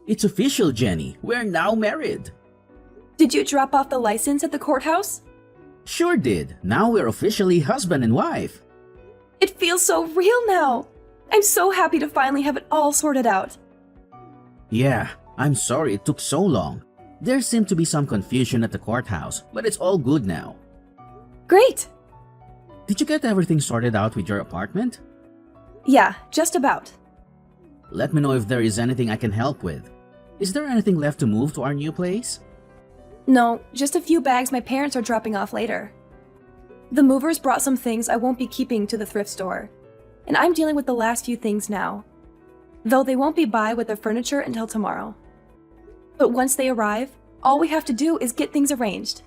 It's official, Jenny. We're now married. Did you drop off the license at the courthouse? Sure did. Now we're officially husband and wife. It feels so real now. I'm so happy to finally have it all sorted out. Yeah, I'm sorry it took so long. There seemed to be some confusion at the courthouse, but it's all good now. Great! Did you get everything sorted out with your apartment? Yeah, just about. Let me know if there is anything I can help with. Is there anything left to move to our new place? No, just a few bags my parents are dropping off later. The movers brought some things I won't be keeping to the thrift store, and I'm dealing with the last few things now. Though they won't be by with the furniture until tomorrow. But once they arrive, all we have to do is get things arranged.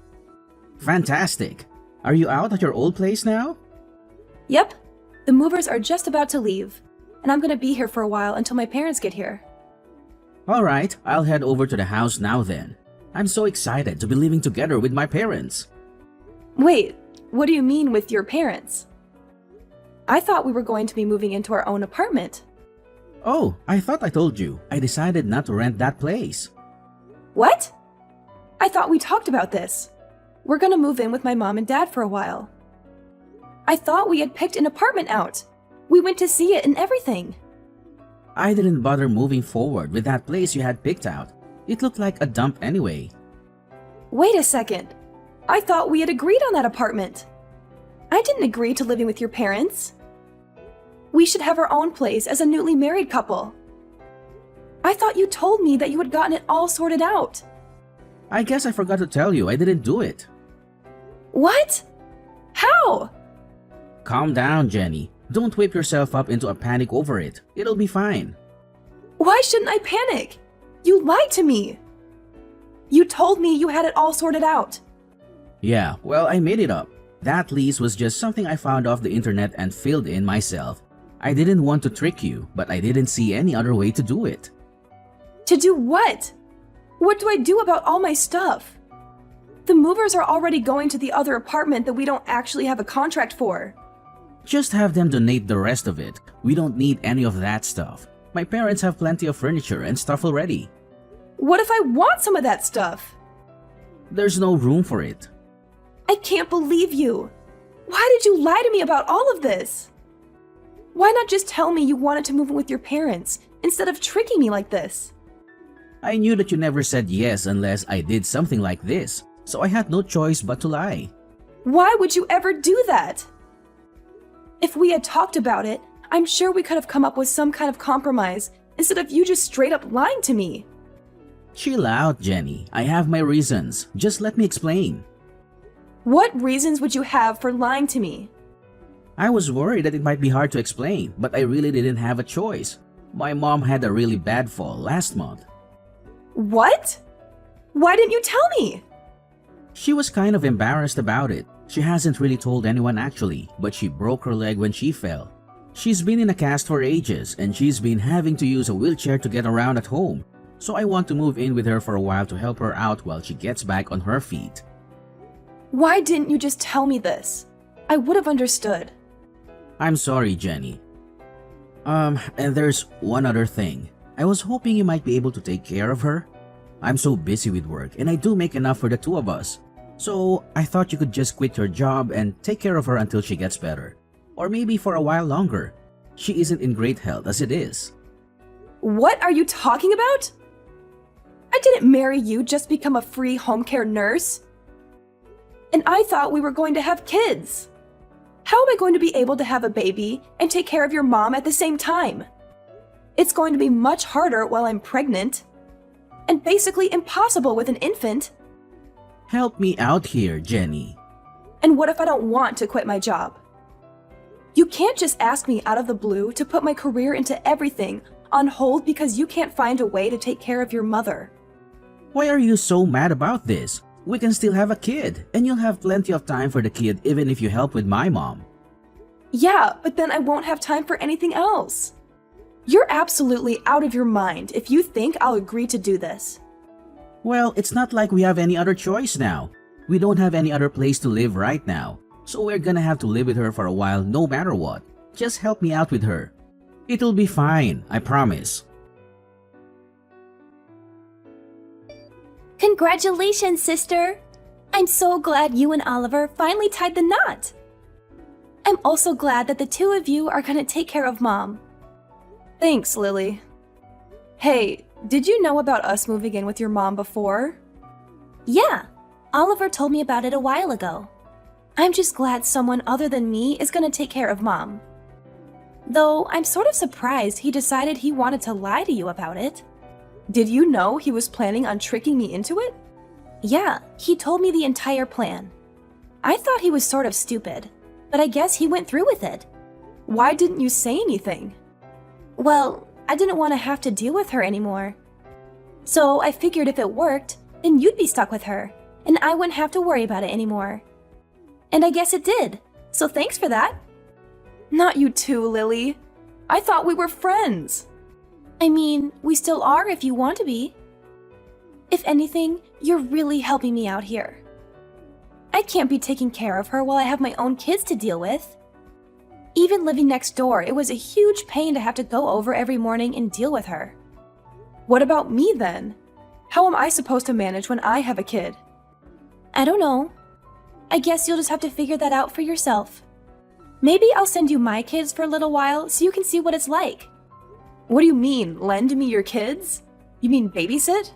Fantastic! Are you out at your old place now? Yep, the movers are just about to leave, and I'm gonna be here for a while until my parents get here. Alright, I'll head over to the house now then. I'm so excited to be living together with my parents. Wait, what do you mean with your parents? I thought we were going to be moving into our own apartment. Oh, I thought I told you. I decided not to rent that place. What? I thought we talked about this. We're gonna move in with my mom and dad for a while. I thought we had picked an apartment out. We went to see it and everything. I didn't bother moving forward with that place you had picked out. It looked like a dump anyway. Wait a second. I thought we had agreed on that apartment. I didn't agree to living with your parents. We should have our own place as a newly married couple. I thought you told me that you had gotten it all sorted out. I guess I forgot to tell you I didn't do it. What? How? Calm down, Jenny. Don't whip yourself up into a panic over it. It'll be fine. Why shouldn't I panic? You lied to me. You told me you had it all sorted out. Yeah, well, I made it up. That lease was just something I found off the internet and filled in myself. I didn't want to trick you, but I didn't see any other way to do it. To do what? What do I do about all my stuff? The movers are already going to the other apartment that we don't actually have a contract for. Just have them donate the rest of it. We don't need any of that stuff. My parents have plenty of furniture and stuff already. What if I want some of that stuff? There's no room for it. I can't believe you. Why did you lie to me about all of this? Why not just tell me you wanted to move in with your parents instead of tricking me like this? I knew that you never said yes unless I did something like this, so I had no choice but to lie. Why would you ever do that? If we had talked about it, I'm sure we could have come up with some kind of compromise instead of you just straight up lying to me. Chill out, Jenny. I have my reasons. Just let me explain. What reasons would you have for lying to me? I was worried that it might be hard to explain, but I really didn't have a choice. My mom had a really bad fall last month. What? Why didn't you tell me? She was kind of embarrassed about it. She hasn't really told anyone actually, but she broke her leg when she fell. She's been in a cast for ages and she's been having to use a wheelchair to get around at home. So I want to move in with her for a while to help her out while she gets back on her feet. Why didn't you just tell me this? I would have understood. I'm sorry, Jenny. And there's one other thing. I was hoping you might be able to take care of her. I'm so busy with work and I do make enough for the two of us. So I thought you could just quit your job and take care of her until she gets better. Or maybe for a while longer. She isn't in great health as it is. What are you talking about? I didn't marry you just to become a free home care nurse. And I thought we were going to have kids. How am I going to be able to have a baby and take care of your mom at the same time? It's going to be much harder while I'm pregnant. And basically impossible with an infant. Help me out here, Jenny. And what if I don't want to quit my job? You can't just ask me out of the blue to put my career into everything on hold because you can't find a way to take care of your mother. Why are you so mad about this? We can still have a kid, and you'll have plenty of time for the kid even if you help with my mom. Yeah, but then I won't have time for anything else. You're absolutely out of your mind if you think I'll agree to do this. Well, it's not like we have any other choice now. We don't have any other place to live right now, so we're gonna have to live with her for a while no matter what. Just help me out with her. It'll be fine, I promise. Congratulations, sister! I'm so glad you and Oliver finally tied the knot. I'm also glad that the two of you are gonna take care of Mom. Thanks, Lily. Hey, did you know about us moving in with your mom before? Yeah, Oliver told me about it a while ago. I'm just glad someone other than me is gonna take care of Mom. Though I'm sort of surprised he decided he wanted to lie to you about it. Did you know he was planning on tricking me into it? Yeah, he told me the entire plan. I thought he was sort of stupid, but I guess he went through with it. Why didn't you say anything? Well, I didn't want to have to deal with her anymore. So I figured if it worked, then you'd be stuck with her, and I wouldn't have to worry about it anymore. And I guess it did, so thanks for that. Not you too, Lily. I thought we were friends. I mean, we still are if you want to be. If anything, you're really helping me out here. I can't be taking care of her while I have my own kids to deal with. Even living next door, it was a huge pain to have to go over every morning and deal with her. What about me then? How am I supposed to manage when I have a kid? I don't know. I guess you'll just have to figure that out for yourself. Maybe I'll send you my kids for a little while so you can see what it's like. What do you mean, lend me your kids? You mean babysit?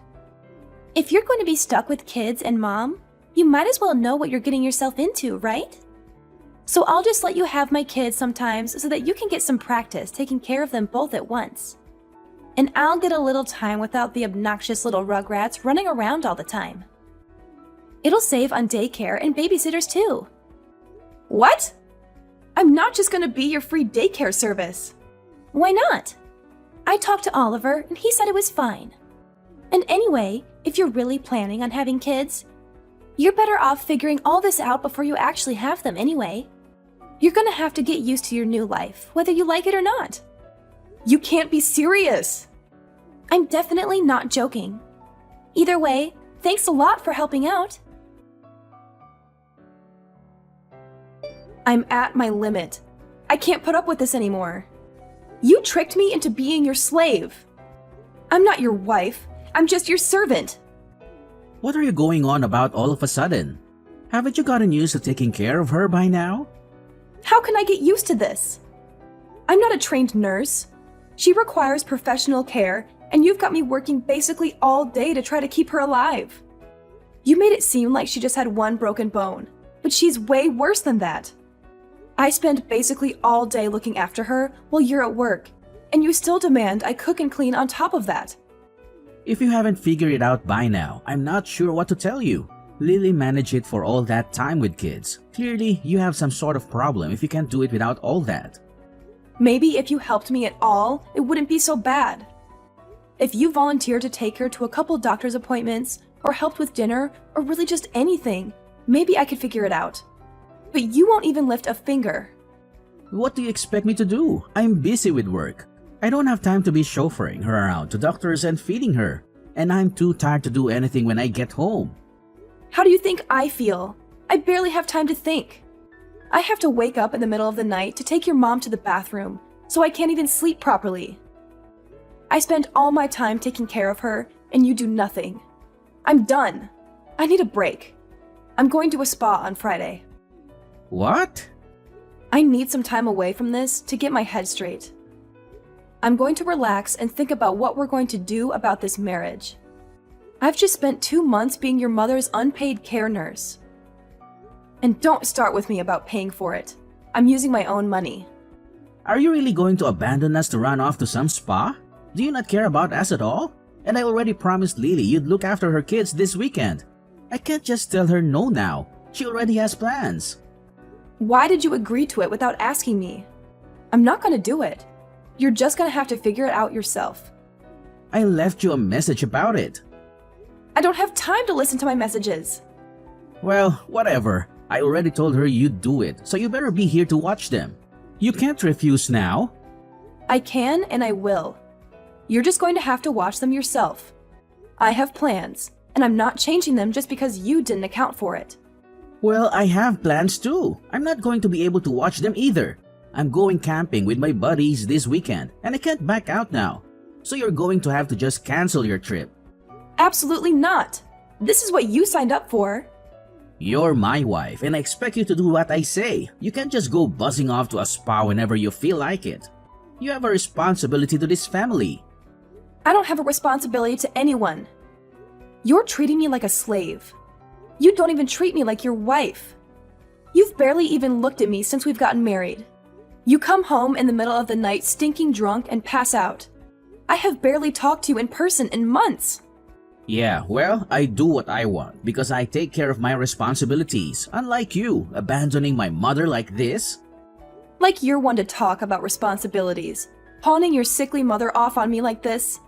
If you're going to be stuck with kids and Mom, you might as well know what you're getting yourself into, right? So I'll just let you have my kids sometimes so that you can get some practice taking care of them both at once. And I'll get a little time without the obnoxious little rugrats running around all the time. It'll save on daycare and babysitters too. What? I'm not just gonna be your free daycare service. Why not? I talked to Oliver and he said it was fine. And anyway, if you're really planning on having kids, you're better off figuring all this out before you actually have them anyway. You're gonna have to get used to your new life, whether you like it or not. You can't be serious. I'm definitely not joking. Either way, thanks a lot for helping out. I'm at my limit. I can't put up with this anymore. You tricked me into being your slave. I'm not your wife. I'm just your servant. What are you going on about all of a sudden? Haven't you gotten used to taking care of her by now? How can I get used to this? I'm not a trained nurse. She requires professional care, and you've got me working basically all day to try to keep her alive. You made it seem like she just had one broken bone, but she's way worse than that. I spend basically all day looking after her while you're at work, and you still demand I cook and clean on top of that. If you haven't figured it out by now, I'm not sure what to tell you. Lily managed it for all that time with kids. Clearly, you have some sort of problem if you can't do it without all that. Maybe if you helped me at all, it wouldn't be so bad. If you volunteered to take her to a couple doctor's appointments, or helped with dinner, or really just anything, maybe I could figure it out. But you won't even lift a finger. What do you expect me to do? I'm busy with work. I don't have time to be chauffeuring her around to doctors and feeding her. And I'm too tired to do anything when I get home. How do you think I feel? I barely have time to think. I have to wake up in the middle of the night to take your mom to the bathroom, so I can't even sleep properly. I spend all my time taking care of her, and you do nothing. I'm done. I need a break. I'm going to a spa on Friday. What? I need some time away from this to get my head straight. I'm going to relax and think about what we're going to do about this marriage. I've just spent 2 months being your mother's unpaid care nurse. And don't start with me about paying for it. I'm using my own money. Are you really going to abandon us to run off to some spa? Do you not care about us at all? And I already promised Lily you'd look after her kids this weekend. I can't just tell her no now. She already has plans. Why did you agree to it without asking me? I'm not going to do it. You're just going to have to figure it out yourself. I left you a message about it. I don't have time to listen to my messages. Well, whatever. I already told her you'd do it, so you better be here to watch them. You can't refuse now. I can and I will. You're just going to have to watch them yourself. I have plans, and I'm not changing them just because you didn't account for it. Well, I have plans too. I'm not going to be able to watch them either. I'm going camping with my buddies this weekend, and I can't back out now. So you're going to have to just cancel your trip. Absolutely not. This is what you signed up for. You're my wife, and I expect you to do what I say. You can't just go buzzing off to a spa whenever you feel like it. You have a responsibility to this family. I don't have a responsibility to anyone. You're treating me like a slave. You don't even treat me like your wife. You've barely even looked at me since we've gotten married. You come home in the middle of the night stinking drunk and pass out. I have barely talked to you in person in months. Yeah, well, I do what I want because I take care of my responsibilities, unlike you, abandoning my mother like this. Like you're one to talk about responsibilities, pawning your sickly mother off on me like this.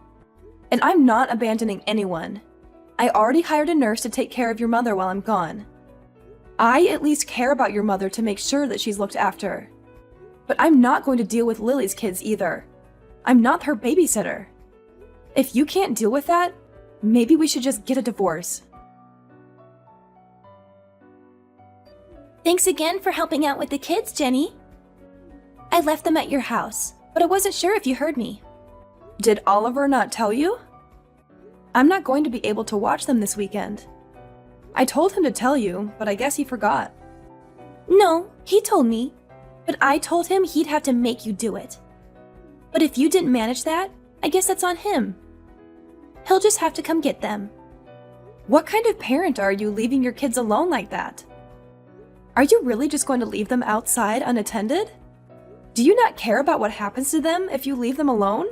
And I'm not abandoning anyone. I already hired a nurse to take care of your mother while I'm gone. I at least care about your mother to make sure that she's looked after. But I'm not going to deal with Lily's kids either. I'm not her babysitter. If you can't deal with that, maybe we should just get a divorce. Thanks again for helping out with the kids, Jenny. I left them at your house, but I wasn't sure if you heard me. Did Oliver not tell you? I'm not going to be able to watch them this weekend. I told him to tell you, but I guess he forgot. No, he told me, but I told him he'd have to make you do it. But if you didn't manage that, I guess that's on him. He'll just have to come get them. What kind of parent are you leaving your kids alone like that? Are you really just going to leave them outside unattended? Do you not care about what happens to them if you leave them alone?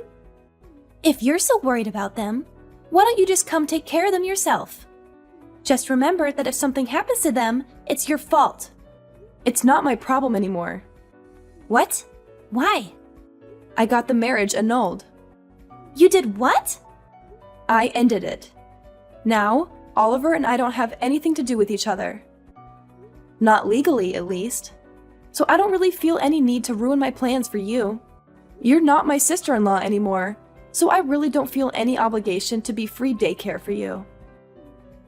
If you're so worried about them, why don't you just come take care of them yourself? Just remember that if something happens to them, it's your fault. It's not my problem anymore. What? Why? I got the marriage annulled. You did what? I ended it. Now, Oliver and I don't have anything to do with each other. Not legally, at least. So I don't really feel any need to ruin my plans for you. You're not my sister-in-law anymore, so I really don't feel any obligation to be free daycare for you.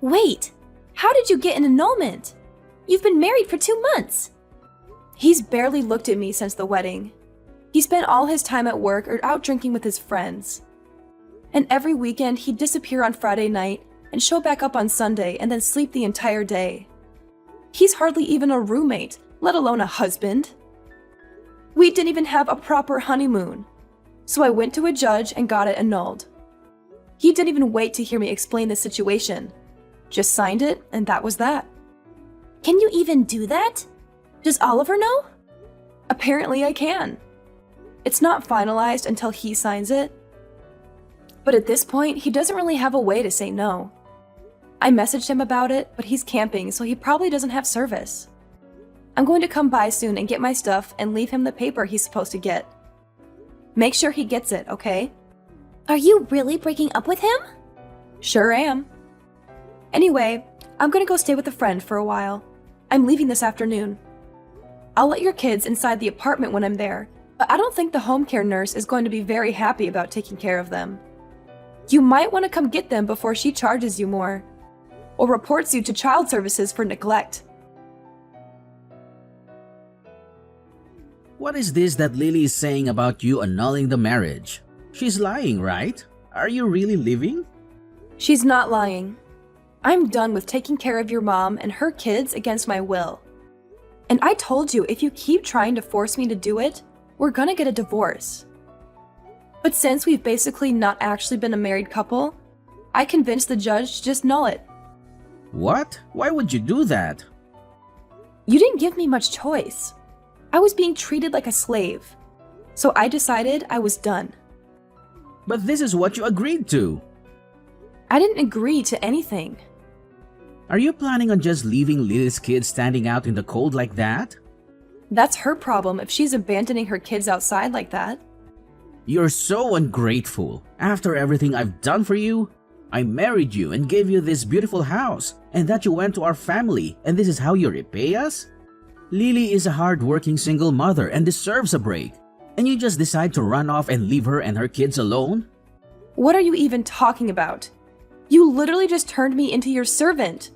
Wait, how did you get an annulment? You've been married for 2 months. He's barely looked at me since the wedding. He spent all his time at work or out drinking with his friends. And every weekend he'd disappear on Friday night and show back up on Sunday and then sleep the entire day. He's hardly even a roommate, let alone a husband. We didn't even have a proper honeymoon. So I went to a judge and got it annulled. He didn't even wait to hear me explain the situation. Just signed it, and that was that. Can you even do that? Does Oliver know? Apparently I can. It's not finalized until he signs it. But at this point, he doesn't really have a way to say no. I messaged him about it, but he's camping, so he probably doesn't have service. I'm going to come by soon and get my stuff and leave him the paper he's supposed to get. Make sure he gets it, okay? Are you really breaking up with him? Sure am. Anyway, I'm gonna go stay with a friend for a while. I'm leaving this afternoon. I'll let your kids inside the apartment when I'm there, but I don't think the home care nurse is going to be very happy about taking care of them. You might want to come get them before she charges you more, or reports you to child services for neglect. What is this that Lily is saying about you annulling the marriage? She's lying, right? Are you really leaving? She's not lying. I'm done with taking care of your mom and her kids against my will. And I told you if you keep trying to force me to do it, we're gonna get a divorce. But since we've basically not actually been a married couple, I convinced the judge to just null it. What? Why would you do that? You didn't give me much choice. I was being treated like a slave. So I decided I was done. But this is what you agreed to. I didn't agree to anything. Are you planning on just leaving Lily's kids standing out in the cold like that? That's her problem if she's abandoning her kids outside like that. You're so ungrateful. After everything I've done for you, I married you and gave you this beautiful house, and that you went to our family, and this is how you repay us? Lily is a hard-working single mother and deserves a break, and you just decide to run off and leave her and her kids alone? What are you even talking about? You literally just turned me into your servant.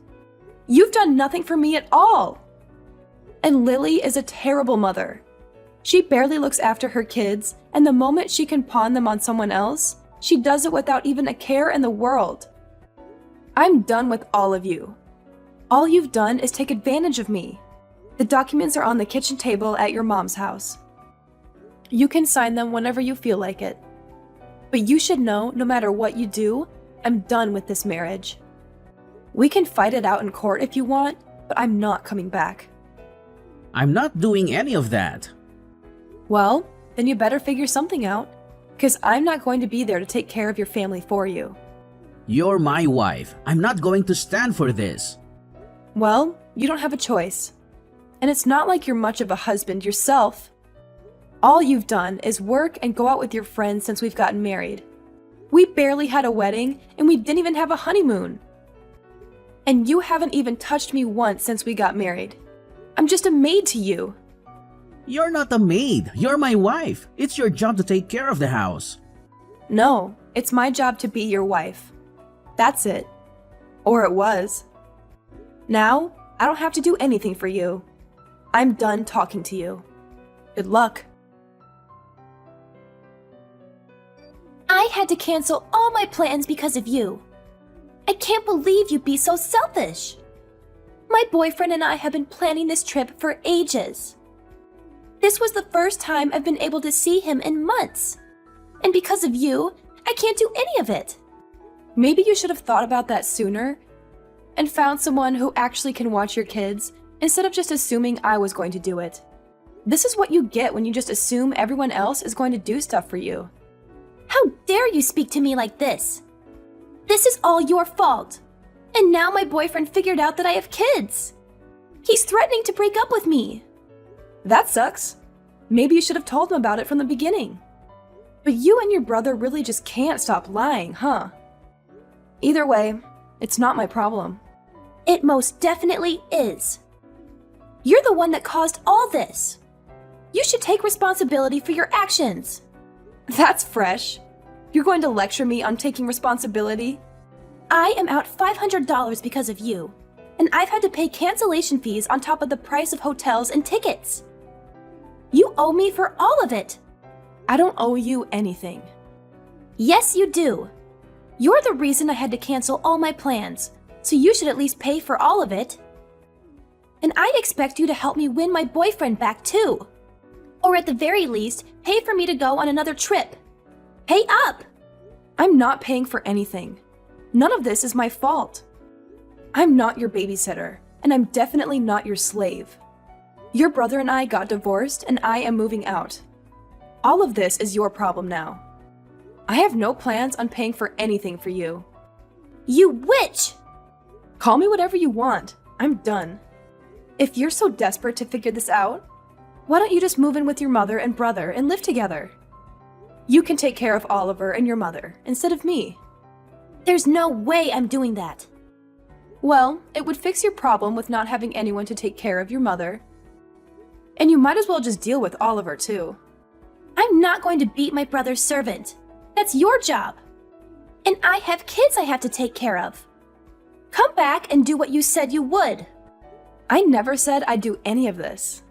You've done nothing for me at all. And Lily is a terrible mother. She barely looks after her kids, and the moment she can pawn them on someone else, she does it without even a care in the world. I'm done with all of you. All you've done is take advantage of me. The documents are on the kitchen table at your mom's house. You can sign them whenever you feel like it. But you should know, no matter what you do, I'm done with this marriage. We can fight it out in court if you want, but I'm not coming back. I'm not doing any of that. Well, then you better figure something out, because I'm not going to be there to take care of your family for you. You're my wife. I'm not going to stand for this. Well, you don't have a choice. And it's not like you're much of a husband yourself. All you've done is work and go out with your friends since we've gotten married. We barely had a wedding, and we didn't even have a honeymoon. And you haven't even touched me once since we got married. I'm just a maid to you. You're not a maid. You're my wife. It's your job to take care of the house. No, it's my job to be your wife. That's it. Or it was. Now, I don't have to do anything for you. I'm done talking to you. Good luck. I had to cancel all my plans because of you. I can't believe you'd be so selfish. My boyfriend and I have been planning this trip for ages. This was the first time I've been able to see him in months. And because of you, I can't do any of it. Maybe you should have thought about that sooner and found someone who actually can watch your kids instead of just assuming I was going to do it. This is what you get when you just assume everyone else is going to do stuff for you. How dare you speak to me like this? This is all your fault. And now my boyfriend figured out that I have kids. He's threatening to break up with me. That sucks. Maybe you should have told him about it from the beginning. But you and your brother really just can't stop lying, huh? Either way, it's not my problem. It most definitely is. You're the one that caused all this. You should take responsibility for your actions. That's fresh. You're going to lecture me on taking responsibility? I am out $500 because of you, and I've had to pay cancellation fees on top of the price of hotels and tickets. You owe me for all of it. I don't owe you anything. Yes, you do. You're the reason I had to cancel all my plans, so you should at least pay for all of it. And I expect you to help me win my boyfriend back too. Or at the very least, pay for me to go on another trip. Pay up! I'm not paying for anything. None of this is my fault. I'm not your babysitter, and I'm definitely not your slave. Your brother and I got divorced, and I am moving out. All of this is your problem now. I have no plans on paying for anything for you. You witch! Call me whatever you want. I'm done. If you're so desperate to figure this out, why don't you just move in with your mother and brother and live together? You can take care of Oliver and your mother instead of me. There's no way I'm doing that. Well, it would fix your problem with not having anyone to take care of your mother. And you might as well just deal with Oliver too. I'm not going to beat my brother's servant. That's your job. And I have kids I have to take care of. Come back and do what you said you would. I never said I'd do any of this.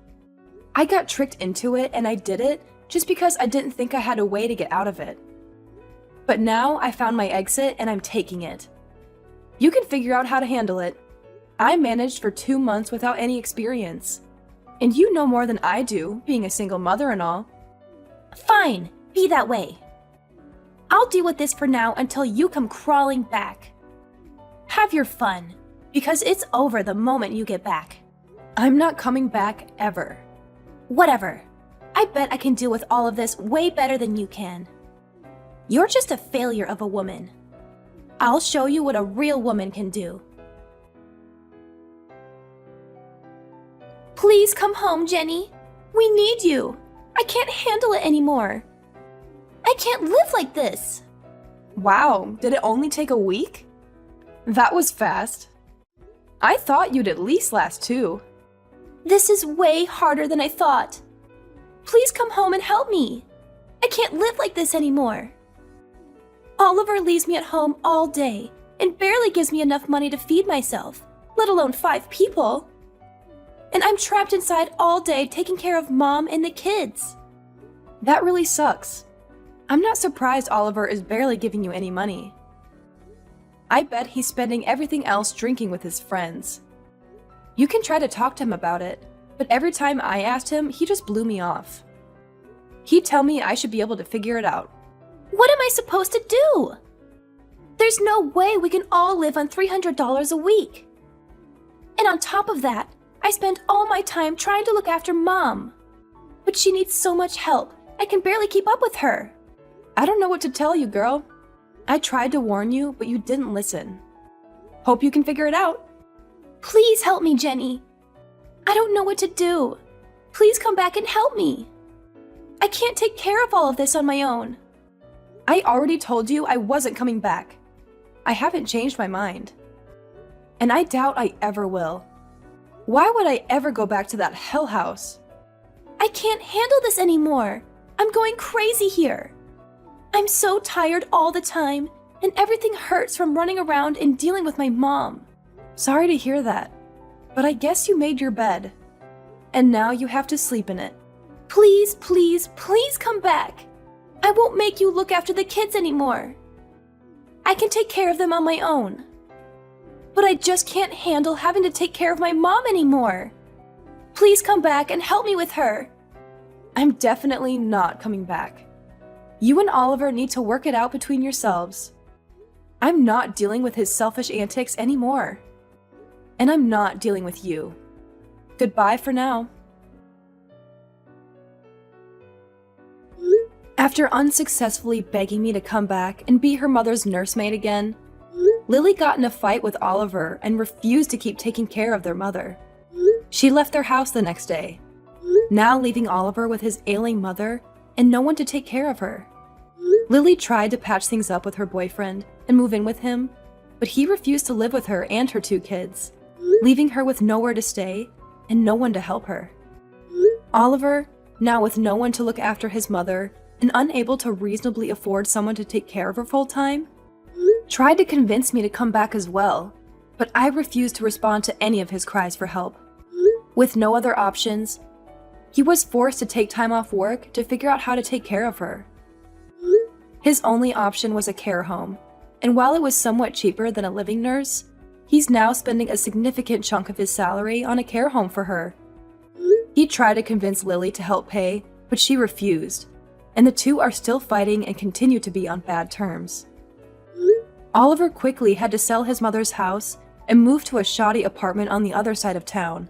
I got tricked into it and I did it just because I didn't think I had a way to get out of it. But now I found my exit and I'm taking it. You can figure out how to handle it. I managed for 2 months without any experience. And you know more than I do, being a single mother and all. Fine, be that way. I'll deal with this for now until you come crawling back. Have your fun, because it's over the moment you get back. I'm not coming back ever. Whatever. I bet I can deal with all of this way better than you can. You're just a failure of a woman. I'll show you what a real woman can do. Please come home, Jenny. We need you. I can't handle it anymore. I can't live like this. Wow, did it only take a week? That was fast. I thought you'd at least last 2. This is way harder than I thought. Please come home and help me. I can't live like this anymore. Oliver leaves me at home all day and barely gives me enough money to feed myself, let alone 5 people. And I'm trapped inside all day taking care of Mom and the kids. That really sucks. I'm not surprised Oliver is barely giving you any money. I bet he's spending everything else drinking with his friends. You can try to talk to him about it, but every time I asked him, he just blew me off. He'd tell me I should be able to figure it out. What am I supposed to do? There's no way we can all live on $300 a week. And on top of that, I spend all my time trying to look after Mom. But she needs so much help, I can barely keep up with her. I don't know what to tell you, girl. I tried to warn you, but you didn't listen. Hope you can figure it out. Please help me, Jenny. I don't know what to do. Please come back and help me. I can't take care of all of this on my own. I already told you I wasn't coming back. I haven't changed my mind. And I doubt I ever will. Why would I ever go back to that hell house? I can't handle this anymore. I'm going crazy here. I'm so tired all the time, and everything hurts from running around and dealing with my mom. Sorry to hear that, but I guess you made your bed. And now you have to sleep in it. Please, please, please come back. I won't make you look after the kids anymore. I can take care of them on my own. But I just can't handle having to take care of my mom anymore. Please come back and help me with her. I'm definitely not coming back. You and Oliver need to work it out between yourselves. I'm not dealing with his selfish antics anymore. And I'm not dealing with you. Goodbye for now. After unsuccessfully begging me to come back and be her mother's nursemaid again, Lily got in a fight with Oliver and refused to keep taking care of their mother. She left their house the next day, now leaving Oliver with his ailing mother and no one to take care of her. Lily tried to patch things up with her boyfriend and move in with him, but he refused to live with her and her 2 kids, leaving her with nowhere to stay and no one to help her. Oliver, now with no one to look after his mother and unable to reasonably afford someone to take care of her full time, tried to convince me to come back as well, but I refused to respond to any of his cries for help. With no other options, he was forced to take time off work to figure out how to take care of her. His only option was a care home, and while it was somewhat cheaper than a living nurse, he's now spending a significant chunk of his salary on a care home for her. He tried to convince Lily to help pay, but she refused, and the two are still fighting and continue to be on bad terms. Oliver quickly had to sell his mother's house and move to a shoddy apartment on the other side of town.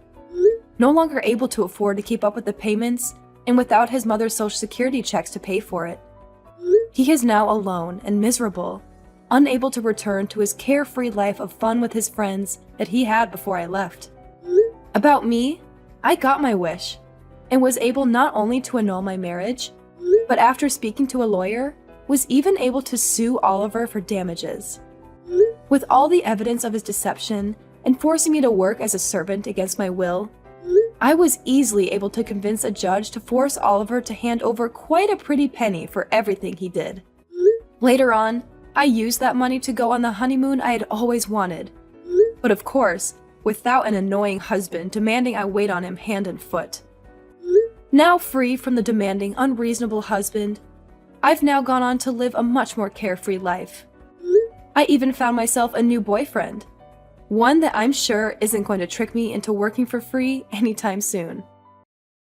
No longer able to afford to keep up with the payments, and without his mother's social security checks to pay for it. He is now alone and miserable, unable to return to his carefree life of fun with his friends that he had before I left. About me, I got my wish, and was able not only to annul my marriage, but after speaking to a lawyer, was even able to sue Oliver for damages. With all the evidence of his deception and forcing me to work as a servant against my will, I was easily able to convince a judge to force Oliver to hand over quite a pretty penny for everything he did. Later on, I used that money to go on the honeymoon I had always wanted. But of course, without an annoying husband demanding I wait on him hand and foot. Now free from the demanding, unreasonable husband, I've now gone on to live a much more carefree life. I even found myself a new boyfriend. One that I'm sure isn't going to trick me into working for free anytime soon.